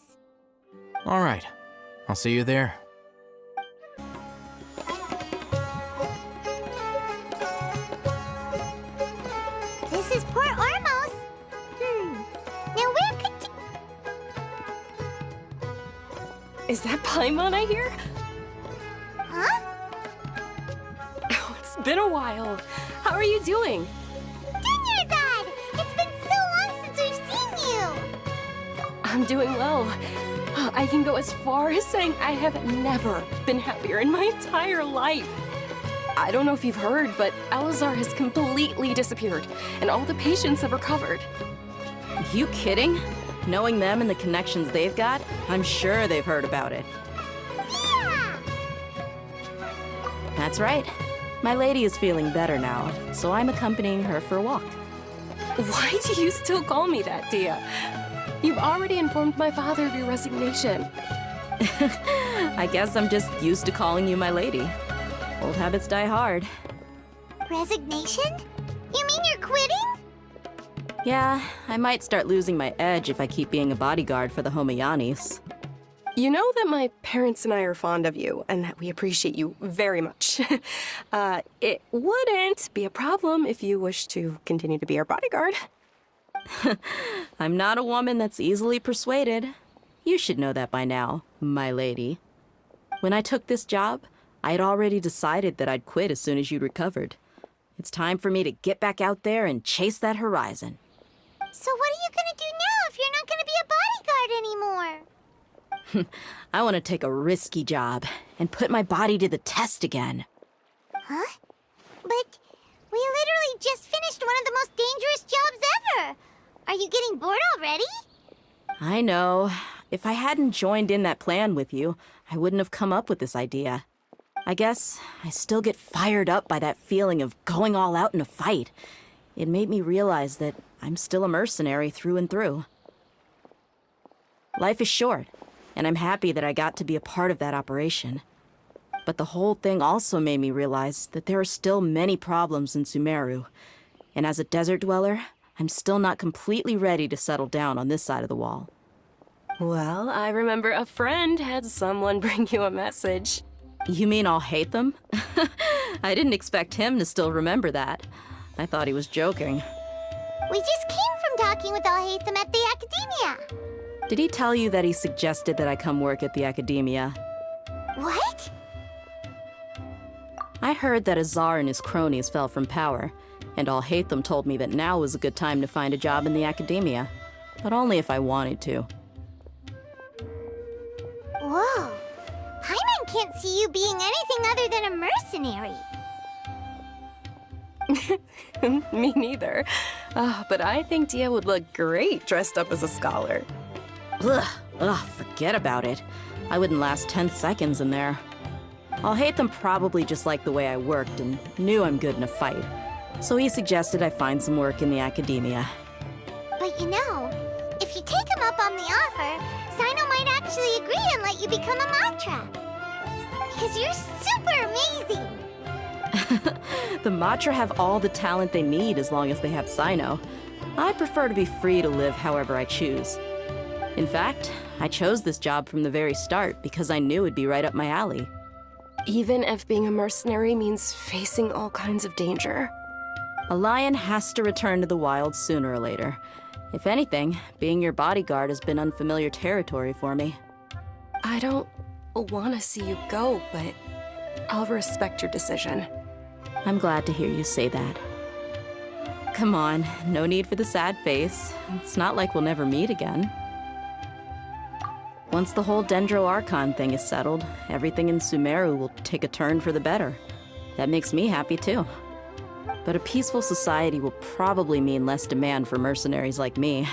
[SPEAKER 11] All right, I'll see you there.
[SPEAKER 2] This is Port Ormos. Now where could you...
[SPEAKER 12] Is that Paimon I hear?
[SPEAKER 2] Huh?
[SPEAKER 12] Oh, it's been a while. How are you doing?
[SPEAKER 2] Dinyarzad! It's been so long since we've seen you!
[SPEAKER 12] I'm doing well. I can go as far as saying I have never been happier in my entire life. I don't know if you've heard, but Alazar has completely disappeared, and all the patients have recovered.
[SPEAKER 13] You kidding? Knowing them and the connections they've got, I'm sure they've heard about it.
[SPEAKER 2] Yeah!
[SPEAKER 13] That's right. My lady is feeling better now, so I'm accompanying her for a walk.
[SPEAKER 12] Why do you still call me that, Dia? You've already informed my father of your resignation.
[SPEAKER 13] I guess I'm just used to calling you my lady. Old habits die hard.
[SPEAKER 2] Resignation? You mean you're quitting?
[SPEAKER 13] Yeah, I might start losing my edge if I keep being a bodyguard for the Homayanis.
[SPEAKER 12] You know that my parents and I are fond of you, and that we appreciate you very much. It wouldn't be a problem if you wish to continue to be our bodyguard.
[SPEAKER 13] I'm not a woman that's easily persuaded. You should know that by now, my lady. When I took this job, I had already decided that I'd quit as soon as you'd recovered. It's time for me to get back out there and chase that horizon.
[SPEAKER 2] So what are you gonna do now if you're not gonna be a bodyguard anymore?
[SPEAKER 13] I want to take a risky job and put my body to the test again.
[SPEAKER 2] Huh? But we literally just finished one of the most dangerous jobs ever! Are you getting bored already?
[SPEAKER 13] I know. If I hadn't joined in that plan with you, I wouldn't have come up with this idea. I guess I still get fired up by that feeling of going all out in a fight. It made me realize that I'm still a mercenary through and through. Life is short, and I'm happy that I got to be a part of that operation. But the whole thing also made me realize that there are still many problems in Sumeru. And as a desert dweller, I'm still not completely ready to settle down on this side of the wall.
[SPEAKER 12] Well, I remember a friend had someone bring you a message.
[SPEAKER 13] You mean I'll hate them? I didn't expect him to still remember that. I thought he was joking.
[SPEAKER 2] We just came from talking with Alhaitham at the Academia.
[SPEAKER 13] Did he tell you that he suggested that I come work at the Academia?
[SPEAKER 2] What?
[SPEAKER 13] I heard that Azar and his cronies fell from power, and Alhaitham told me that now was a good time to find a job in the Academia, but only if I wanted to.
[SPEAKER 2] Whoa. Paimon can't see you being anything other than a mercenary.
[SPEAKER 12] Me neither. But I think Dia would look great dressed up as a scholar.
[SPEAKER 13] Ugh, forget about it. I wouldn't last 10 seconds in there. Alhaitham probably just liked the way I worked and knew I'm good in a fight. So he suggested I find some work in the Academia.
[SPEAKER 2] But you know, if you take him up on the offer, Sino might actually agree and let you become a Matra. Because you're super amazing!
[SPEAKER 13] The Matra have all the talent they need as long as they have Sino. I prefer to be free to live however I choose. In fact, I chose this job from the very start because I knew it'd be right up my alley.
[SPEAKER 12] Even if being a mercenary means facing all kinds of danger.
[SPEAKER 13] A lion has to return to the wild sooner or later. If anything, being your bodyguard has been unfamiliar territory for me.
[SPEAKER 12] I don't want to see you go, but I'll respect your decision.
[SPEAKER 13] I'm glad to hear you say that. Come on, no need for the sad face. It's not like we'll never meet again. Once the whole Dendro Archon thing is settled, everything in Sumeru will take a turn for the better. That makes me happy too. But a peaceful society will probably mean less demand for mercenaries like me.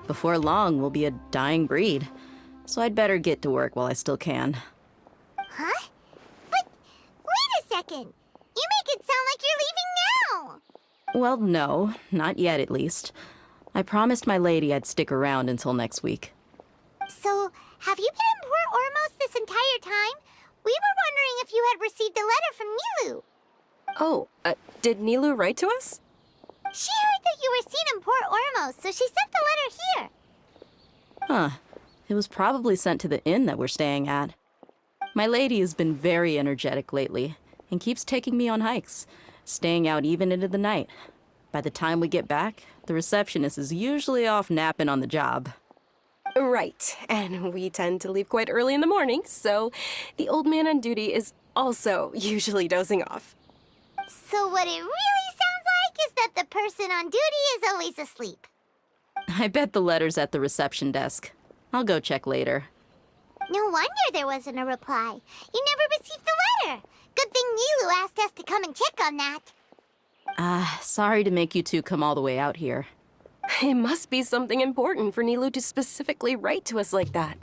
[SPEAKER 13] Before long, we'll be a dying breed. So I'd better get to work while I still can.
[SPEAKER 2] Huh? But wait a second! You make it sound like you're leaving now!
[SPEAKER 13] Well, no, not yet at least. I promised my lady I'd stick around until next week.
[SPEAKER 2] So, have you been in Port Ormos this entire time? We were wondering if you had received a letter from Nilu.
[SPEAKER 12] Oh, did Nilu write to us?
[SPEAKER 2] She heard that you were seen in Port Ormos, so she sent the letter here.
[SPEAKER 13] Huh. It was probably sent to the inn that we're staying at. My lady has been very energetic lately, and keeps taking me on hikes, staying out even into the night. By the time we get back, the receptionist is usually off napping on the job.
[SPEAKER 12] Right, and we tend to leave quite early in the morning, so the old man on duty is also usually dozing off.
[SPEAKER 2] So what it really sounds like is that the person on duty is always asleep.
[SPEAKER 13] I bet the letter's at the reception desk. I'll go check later.
[SPEAKER 2] No wonder there wasn't a reply. You never received the letter. Good thing Nilu asked us to come and check on that.
[SPEAKER 13] Sorry to make you two come all the way out here.
[SPEAKER 12] It must be something important for Nilu to specifically write to us like that.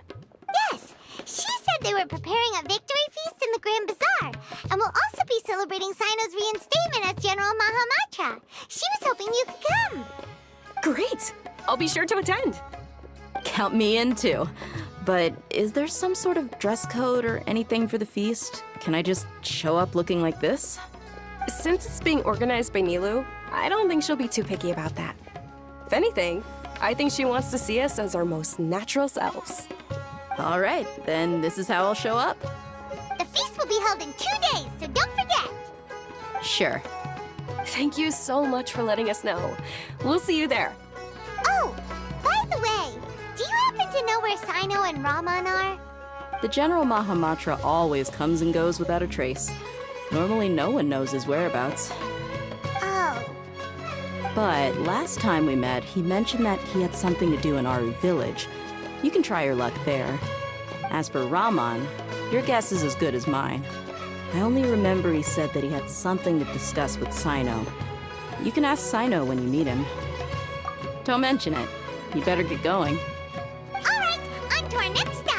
[SPEAKER 2] Yes, she said they were preparing a victory feast in the Grand Bazaar, and will also be celebrating Sino's reinstatement as General Mahamatra. She was hoping you could come.
[SPEAKER 12] Great! I'll be sure to attend.
[SPEAKER 13] Count me in too. But is there some sort of dress code or anything for the feast? Can I just show up looking like this?
[SPEAKER 12] Since it's being organized by Nilu, I don't think she'll be too picky about that. If anything, I think she wants to see us as our most natural selves.
[SPEAKER 13] All right, then this is how I'll show up.
[SPEAKER 2] The feast will be held in 2 days, so don't forget!
[SPEAKER 13] Sure.
[SPEAKER 12] Thank you so much for letting us know. We'll see you there.
[SPEAKER 2] Oh, by the way, do you happen to know where Sino and Raman are?
[SPEAKER 13] The General Mahamatra always comes and goes without a trace. Normally no one knows his whereabouts.
[SPEAKER 2] Oh,
[SPEAKER 13] But last time we met, he mentioned that he had something to do in Aru Village. You can try your luck there. As for Raman, your guess is as good as mine. I only remember he said that he had something to discuss with Sino. You can ask Sino when you meet him. Don't mention it. You better get going.
[SPEAKER 2] all right, on to our next step.